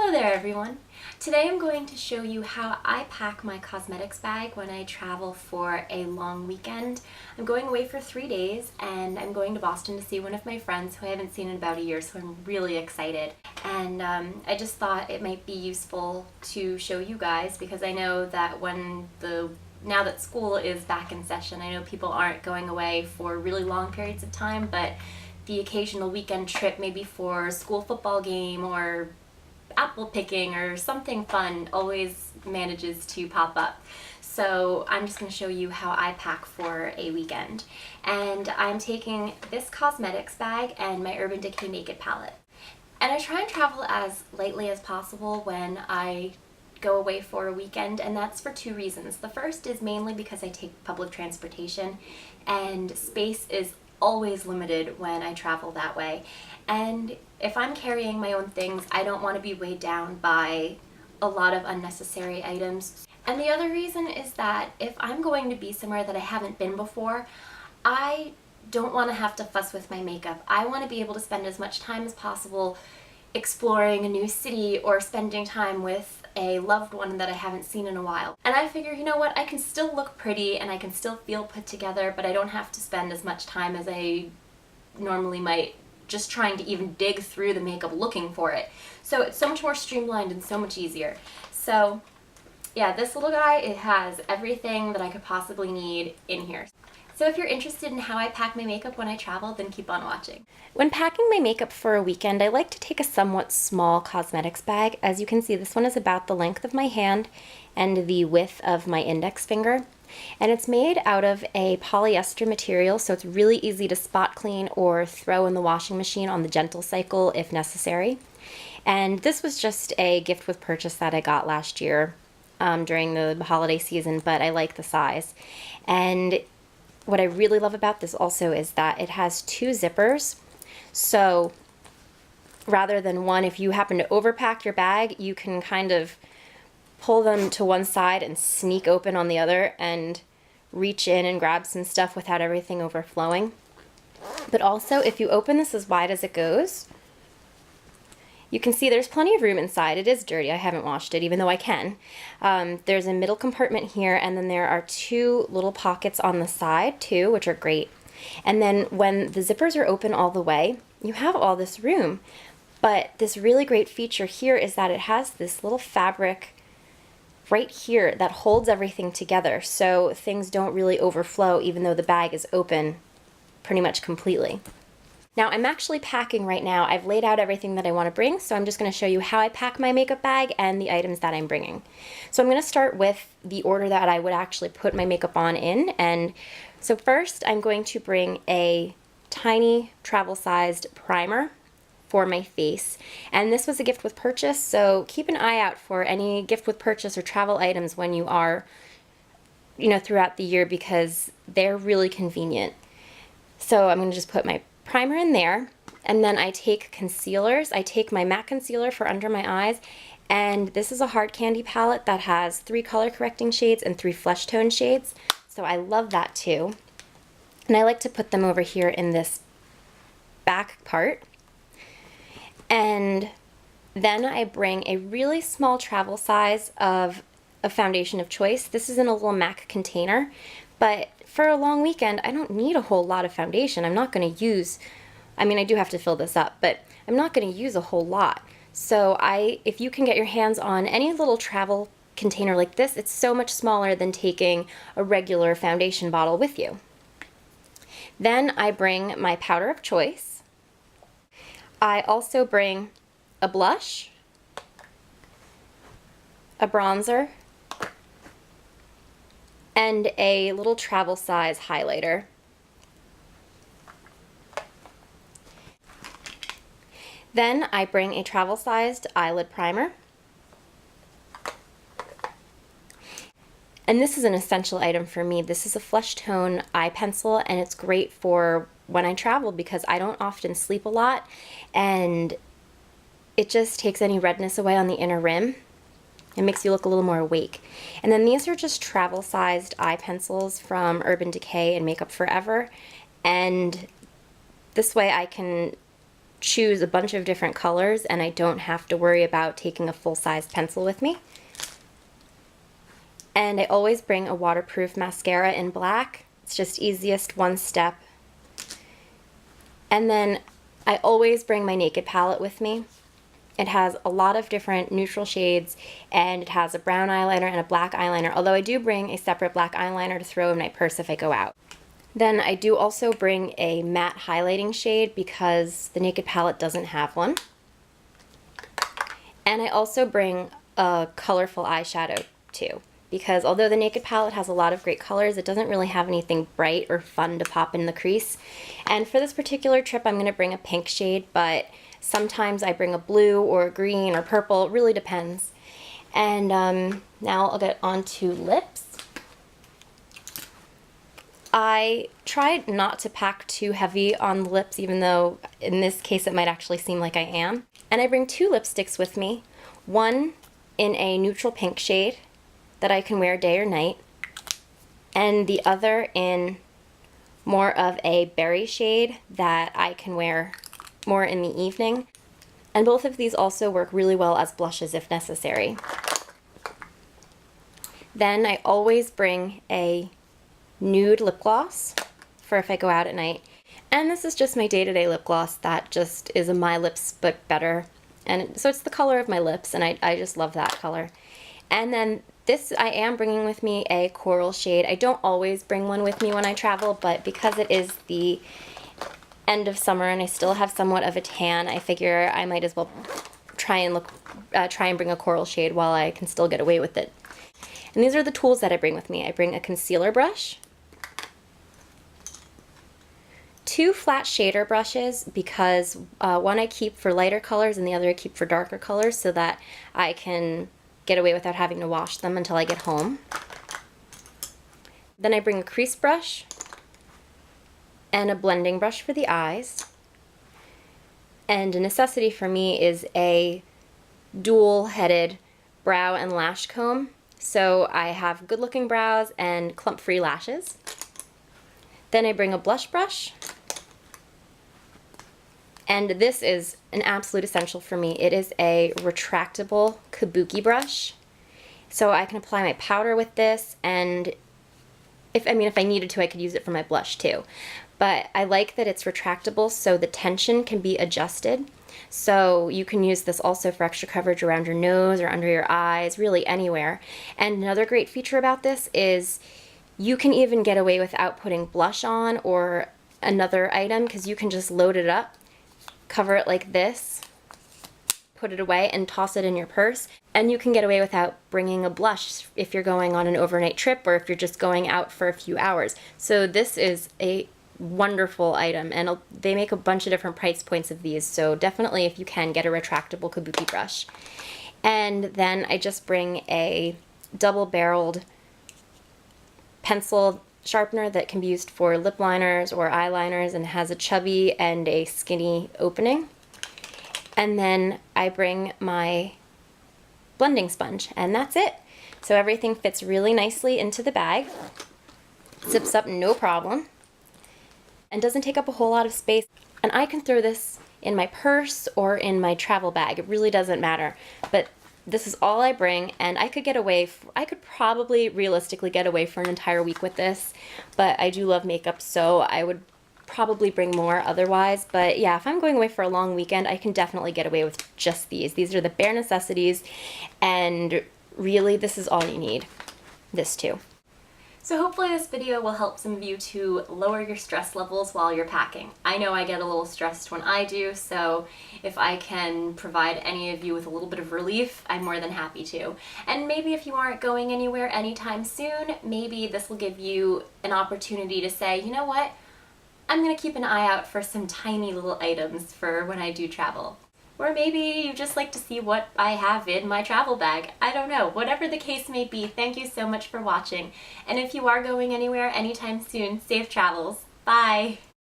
Hello there everyone! Today I'm going to show you how I pack my cosmetics bag when I travel for a long weekend. I'm going away for 3 days and I'm going to Boston to see one of my friends who I haven't seen in about a year, so I'm really excited. And I just thought it might be useful to show you guys because I know that now that school is back in session, I know people aren't going away for really long periods of time, but the occasional weekend trip, maybe for a school football game or apple picking or something fun, always manages to pop up. So I'm just going to show you how I pack for a weekend. And I'm taking this cosmetics bag and my Urban Decay Naked palette. And I try and travel as lightly as possible when I go away for a weekend, and that's for two reasons. The first is mainly because I take public transportation and space is always limited when I travel that way. And if I'm carrying my own things, I don't want to be weighed down by a lot of unnecessary items. And the other reason is that if I'm going to be somewhere that I haven't been before, I don't want to have to fuss with my makeup. I want to be able to spend as much time as possible exploring a new city or spending time with a loved one that I haven't seen in a while. And I figure, you know what, I can still look pretty and I can still feel put together, but I don't have to spend as much time as I normally might just trying to even dig through the makeup looking for it. So it's so much more streamlined and so much easier. So yeah, this little guy, it has everything that I could possibly need in here. So if you're interested in how I pack my makeup when I travel, then keep on watching. When packing my makeup for a weekend, I like to take a somewhat small cosmetics bag. As you can see, this one is about the length of my hand and the width of my index finger. And it's made out of a polyester material, so it's really easy to spot clean or throw in the washing machine on the gentle cycle if necessary. And this was just a gift with purchase that I got last year during the holiday season, but I like the size. And what I really love about this also is that it has two zippers. So rather than one, if you happen to overpack your bag, you can kind of pull them to one side and sneak open on the other and reach in and grab some stuff without everything overflowing. But also, if you open this as wide as it goes, you can see there's plenty of room inside. It is dirty. I haven't washed it, even though I can. There's a middle compartment here, and then there are two little pockets on the side too, which are great. And then when the zippers are open all the way, you have all this room. But this really great feature here is that it has this little fabric right here that holds everything together, so things don't really overflow even though the bag is open pretty much completely. Now I'm actually packing right now. I've laid out everything that I want to bring, so I'm just going to show you how I pack my makeup bag and the items that I'm bringing. So I'm going to start with the order that I would actually put my makeup on in. And so first I'm going to bring a tiny travel-sized primer for my face. And this was a gift with purchase, so keep an eye out for any gift with purchase or travel items when you are, throughout the year, because they're really convenient. So I'm going to just put my primer in there, and then I take concealers. I take my MAC concealer for under my eyes, and this is a hard candy palette that has 3 color correcting shades and 3 flesh tone shades, so I love that too. And I like to put them over here in this back part. And then I bring a really small travel size of a foundation of choice. This is in a little MAC container, but for a long weekend, I don't need a whole lot of foundation. I'm not going to use, I do have to fill this up, but I'm not going to use a whole lot. So if you can get your hands on any little travel container like this, it's so much smaller than taking a regular foundation bottle with you. Then I bring my powder of choice. I also bring a blush, a bronzer, and a little travel size highlighter. Then I bring a travel sized eyelid primer. And this is an essential item for me. This is a flesh tone eye pencil, and it's great for when I travel because I don't often sleep a lot, and it just takes any redness away on the inner rim. It makes you look a little more awake. And then these are just travel-sized eye pencils from Urban Decay and Makeup Forever, and this way I can choose a bunch of different colors and I don't have to worry about taking a full-size pencil with me. And I always bring a waterproof mascara in black. It's just easiest one step. And then I always bring my Naked palette with me. It has a lot of different neutral shades, and it has a brown eyeliner and a black eyeliner, although I do bring a separate black eyeliner to throw in my purse if I go out. Then I do also bring a matte highlighting shade because the Naked palette doesn't have one. And I also bring a colorful eyeshadow too, because although the Naked palette has a lot of great colors, it doesn't really have anything bright or fun to pop in the crease. And for this particular trip, I'm going to bring a pink shade, but sometimes I bring a blue or a green or purple. It really depends. And now I'll get on to lips. I tried not to pack too heavy on the lips, even though in this case it might actually seem like I am. And I bring two lipsticks with me, one in a neutral pink shade that I can wear day or night, and the other in more of a berry shade that I can wear more in the evening. And both of these also work really well as blushes if necessary. Then I always bring a nude lip gloss for if I go out at night. And this is just my day-to-day lip gloss that just is a My Lips but better. And so it's the color of my lips, and I just love that color. And then this, I am bringing with me a coral shade. I don't always bring one with me when I travel, but because it is the end of summer and I still have somewhat of a tan, I figure I might as well try and bring a coral shade while I can still get away with it. And these are the tools that I bring with me. I bring a concealer brush, two flat shader brushes, because one I keep for lighter colors and the other I keep for darker colors so that I can get away without having to wash them until I get home. Then I bring a crease brush and a blending brush for the eyes. And a necessity for me is a dual-headed brow and lash comb, so I have good-looking brows and clump-free lashes. Then I bring a blush brush, and this is an absolute essential for me. It is a retractable kabuki brush, so I can apply my powder with this, and if I needed to, I could use it for my blush too. But I like that it's retractable so the tension can be adjusted. So you can use this also for extra coverage around your nose or under your eyes, really anywhere. And another great feature about this is you can even get away without putting blush on or another item, because you can just load it up, cover it like this, put it away, and toss it in your purse. And you can get away without bringing a blush if you're going on an overnight trip or if you're just going out for a few hours. So this is a wonderful item, and they make a bunch of different price points of these, so definitely if you can, get a retractable kabuki brush. And then I just bring a double-barreled pencil sharpener that can be used for lip liners or eyeliners and has a chubby and a skinny opening. And then I bring my blending sponge, and that's it. So everything fits really nicely into the bag, zips up no problem, and doesn't take up a whole lot of space. And I can throw this in my purse or in my travel bag. It really doesn't matter. But this is all I bring, and I could probably realistically get away for an entire week with this, but I do love makeup, so I would probably bring more otherwise. But yeah, if I'm going away for a long weekend, I can definitely get away with just these. These are the bare necessities, and really this is all you need. This too. So hopefully this video will help some of you to lower your stress levels while you're packing. I know I get a little stressed when I do, so if I can provide any of you with a little bit of relief, I'm more than happy to. And maybe if you aren't going anywhere anytime soon, maybe this will give you an opportunity to say, you know what, I'm gonna keep an eye out for some tiny little items for when I do travel. Or maybe you just like to see what I have in my travel bag. I don't know. Whatever the case may be, thank you so much for watching. And if you are going anywhere anytime soon, safe travels. Bye!